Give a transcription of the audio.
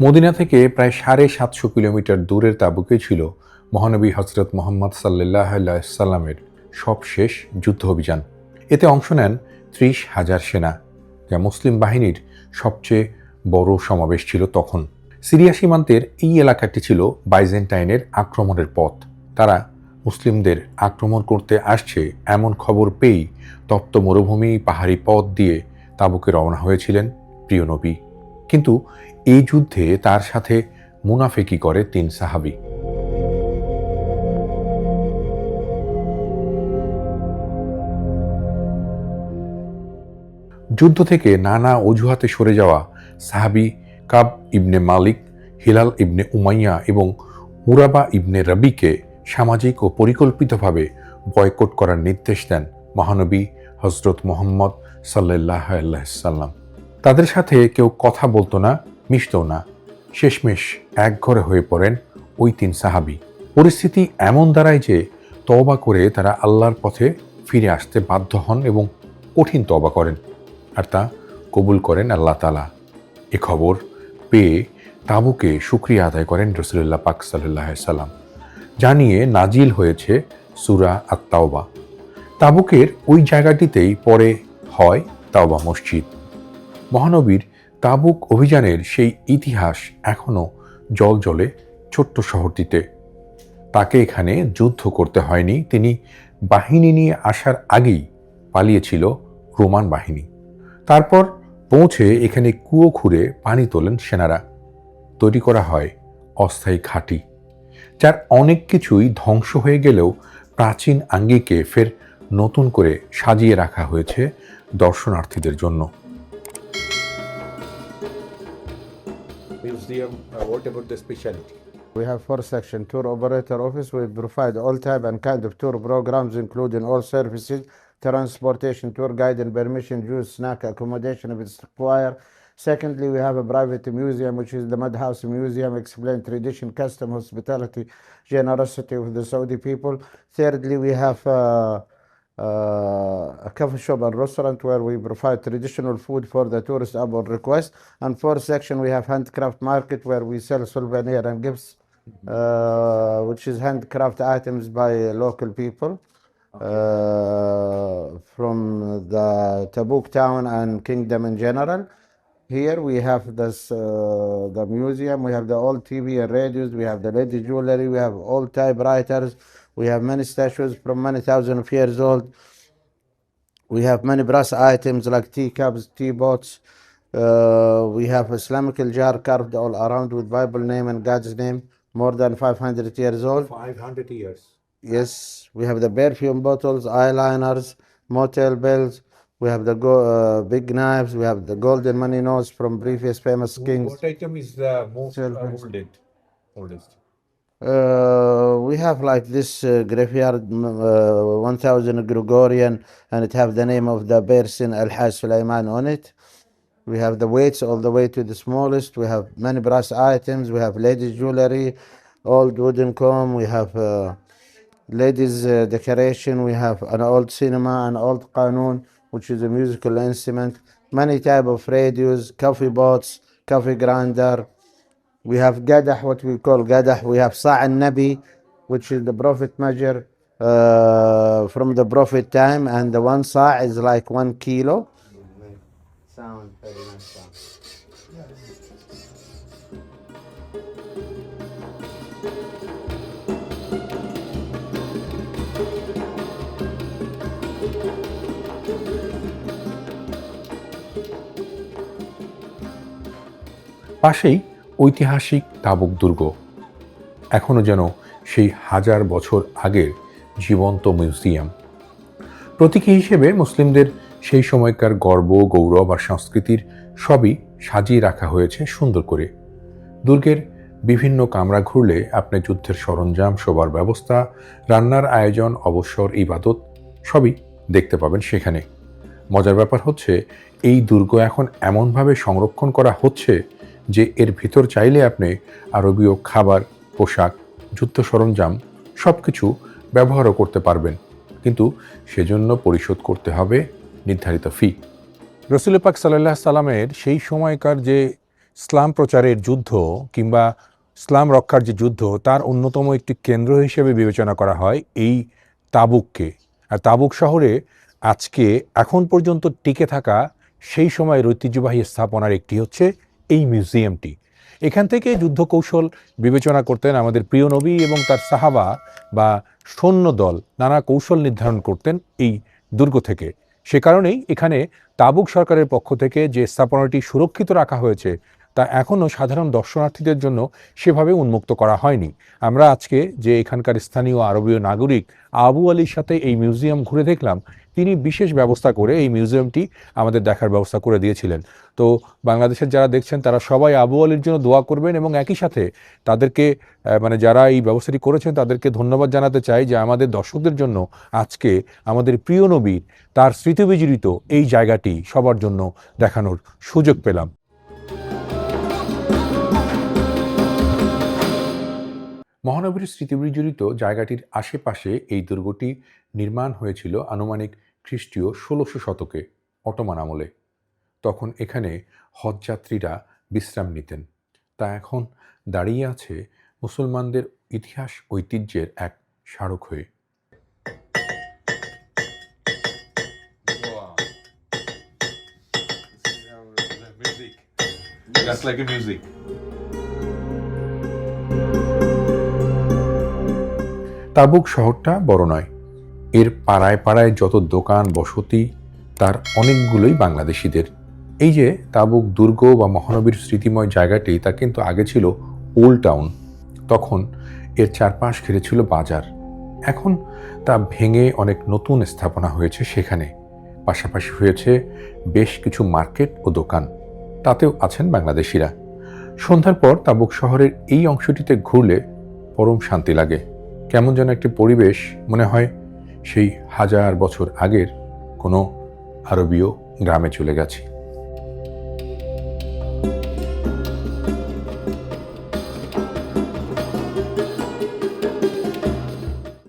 Medina থেকে প্রায় ৭৫০ kilometre দূরের তাবুকে ছিল মহানবী হজরত মুহাম্মদ সাল্লাল্লাহু আলাইহি সাল্লামের সবশেষ যুদ্ধ অভিযান। এতে অংশ নেন ৩০,০০০ সেনা, যা মুসলিম বাহিনীর সবচেয়ে বড় সমাবেশ ছিল তখন। সিরিয়া সীমান্তের এই এলাকাটি ছিল বাইজেন্টাইনের আক্রমণের পথ। তারা মুসলিমদের আক্রমণ করতে আসছে এমন খবর পেয়েই তপ্ত মরুভূমি পাহাড়ি পথ দিয়ে তাবুকে রওনা হয়েছিলেন প্রিয় নবী। কিন্তু এই যুদ্ধে তার সাথে মুনাফিকি করে ৩ সাহাবী। যুদ্ধ থেকে নানা অজুহাতে সরে যাওয়া সাহাবী কাব ইবনে মালিক, হিলাল ইবনে উমাইয়া এবং মুরাবা ইবনে রবিকে সামাজিক ও পরিকল্পিতভাবে বয়কট করার নির্দেশ দেন মহানবী হজরত মুহাম্মদ সাল্লাল্লাহু আলাইহি সাল্লাম। তাদের সাথে কেউ কথা বলতো না, মিশতো না। শেষমেশ একঘরে হয়ে পড়েন ওই ৩ সাহাবী। পরিস্থিতি এমন দাঁড়ায় যে তওবা করে তারা আল্লাহর পথে ফিরে আসতে বাধ্য হন এবং কঠিন তওবা করেন, আর তা কবুল করেন আল্লাহ তাআলা। এ খবর পেয়ে তাবুকে শুকরিয়া আদায় করেন রাসূলুল্লাহ পাক সাল্লাল্লাহু আলাইহি সাল্লাম, জানিয়ে নাজিল হয়েছে সূরা আত-তাওবা। তাবুকের ওই জায়গাটিতেই পরে হয় তাওবা মসজিদ। মহানবীর তাবুক অভিযানের সেই ইতিহাস এখনো জ্বলে ছোট্ট শহরটিতে। তাকে এখানে যুদ্ধ করতে হয়নি, তিনি বাহিনী নিয়ে আসার আগেই পালিয়েছিল রোমান বাহিনী। তারপর পৌঁছে এখানে কুয়ো খুঁড়ে পানি তোলেন সেনারা। তৈরি করা হয় অস্থায়ী ঘাঁটি, যার অনেক কিছুই ধ্বংস হয়ে গেলেও প্রাচীন আঙ্গিকে ফের নতুন করে সাজিয়ে রাখা হয়েছে দর্শনার্থীদের জন্য। Museum, what about the specialty? We have 4 sections. Tour operator office. We provide all type and kind of tour programs, including all services, transportation, tour guide and permission, juice, snack, accommodation if it's required. Secondly, we have a private museum, which is the Madhouse Museum, explain tradition, custom, hospitality, generosity of the Saudi people. Thirdly, we have a coffee shop and restaurant where we provide traditional food for the tourists upon request. And fourth section, we have handcraft market where we sell souvenir and gifts, which is handcraft items by local people from the Tabuk town and kingdom in general. Here we have this the museum, we have the old TV and radios, we have the lady jewelry, we have old typewriters, we have many statues from many thousands of years old. We have many brass items like teacups, teapots. We have Islamic jar carved all around with Bible name and God's name, more than 500 years old. 500 years. Yes, we have the perfume bottles, eyeliners, motel bells. We have the big knives. We have the golden money notes from previous famous kings. What item is the most oldest? We have like this graveyard, 1000 Gregorian, and it have the name of the person Al-Haj Sulaiman on it. We have the weights all the way to the smallest. We have many brass items. We have ladies' jewelry, old wooden comb. We have ladies' decoration. We have an old cinema, an old qanun, which is a musical instrument. Many type of radios, coffee pots, coffee grinder. We have gadah, what we call gadah. We have sa' al-nabi, which is the prophet measure from the prophet time, and the one sa' is like 1 kilo. Sound, very nice sound. পাশেই ঐতিহাসিক তাবুক দুর্গ, এখনো যেন সেই 1000 বছর আগের জীবন্ত museum. প্রতীকী হিসেবে মুসলিমদের সেই সময়কার গর্ব, গৌরব আর সংস্কৃতির সবই সাজিয়ে রাখা হয়েছে সুন্দর করে। দুর্গের বিভিন্ন কামরা ঘুরলে আপনি যুদ্ধের সরঞ্জাম, শোবার ব্যবস্থা, রান্নার আয়োজন, অবসর, ইবাদত সবই দেখতে পাবেন সেখানে। মজার ব্যাপার হচ্ছে এই দুর্গ এখন এমনভাবে সংরক্ষণ করা হচ্ছে যে এর ভিতর চাইলে আপনি আরবীয় খাবার, পোশাক, যুদ্ধ সরঞ্জাম সব কিছু ব্যবহারও করতে পারবেন, কিন্তু সেজন্য পরিশোধ করতে হবে নির্ধারিত ফি। রাসূল পাক সাল্লাল্লাহু আলাইহি সাল্লামের সেই সময়কার যে ইসলাম প্রচারের যুদ্ধ কিংবা ইসলাম রক্ষার যে যুদ্ধ তার অন্যতম একটি কেন্দ্র হিসেবে বিবেচনা করা হয় এই তাবুককে। আর তাবুক শহরে আজকে এখন পর্যন্ত টিকে থাকা সেই সময়ের ঐতিহ্যবাহী স্থাপনার একটি হচ্ছে এই মিউজিয়ামটি। এখান থেকে যুদ্ধ কৌশল বিবেচনা করতেন আমাদের প্রিয় নবী এবং তার সাহাবা বা সৈন্যদল নানা কৌশল নির্ধারণ করতেন এই দুর্গ থেকে। সে কারণেই এখানে তাবুক সরকারের পক্ষ থেকে যে স্থাপনাটি সুরক্ষিত রাখা হয়েছে তা এখনও সাধারণ দর্শনার্থীদের জন্য সেভাবে উন্মুক্ত করা হয়নি। আমরা আজকে যে এখানকার স্থানীয় আরবীয় নাগরিক আবু আলীর সাথে এই মিউজিয়াম ঘুরে দেখলাম, তিনি বিশেষ ব্যবস্থা করে এই মিউজিয়ামটি আমাদের দেখার ব্যবস্থা করে দিয়েছিলেন। তো বাংলাদেশের যারা দেখছেন তারা সবাই আবু আলীর জন্য দোয়া করবেন এবং একই সাথে তাদেরকে মানে যারা এই ব্যবস্থাটি করেছেন তাদেরকে ধন্যবাদ জানাতে চাই যে আমাদের দর্শকদের জন্য আজকে আমাদের প্রিয় নবীর তার স্মৃতিবিজড়িত এই জায়গাটি সবার জন্য দেখানোর সুযোগ পেলাম। মহানবীর স্মৃতিবিজড়িত জায়গাটির আশেপাশে এই দুর্গটি নির্মাণ হয়েছিল আনুমানিক খ্রিস্টীয় ১৬০০ শতকে অটোমান আমলে। তখন এখানে হজযাত্রীরা বিশ্রাম নিতেন। তা এখন দাঁড়িয়ে আছে মুসলমানদের ইতিহাস ঐতিহ্যের এক স্মারক হয়ে। Just like a music. তাবুক শহরটা বড় নয়, এর পাড়ায় পাড়ায় যত দোকান বসতি তার অনেকগুলোই বাংলাদেশিদের। এই যে তাবুক দুর্গ বা মহানবীর স্মৃতিময় জায়গাটি তা কিন্তু আগে ছিল ওল্ড টাউন। তখন এর চারপাশ ঘিরে ছিল বাজার। এখন তা ভেঙে অনেক নতুন স্থাপনা হয়েছে সেখানে। পাশাপাশি হয়েছে বেশ কিছু মার্কেট ও দোকান, তাতেও আছেন বাংলাদেশিরা। সন্ধ্যার পর তাবুক শহরের এই অংশটিতে ঘুরলে পরম শান্তি লাগে। কেমন যেন একটি পরিবেশ মনে হয় সেই 1000 বছর আগের কোনো আরবীয় গ্রামে চলে গেছি।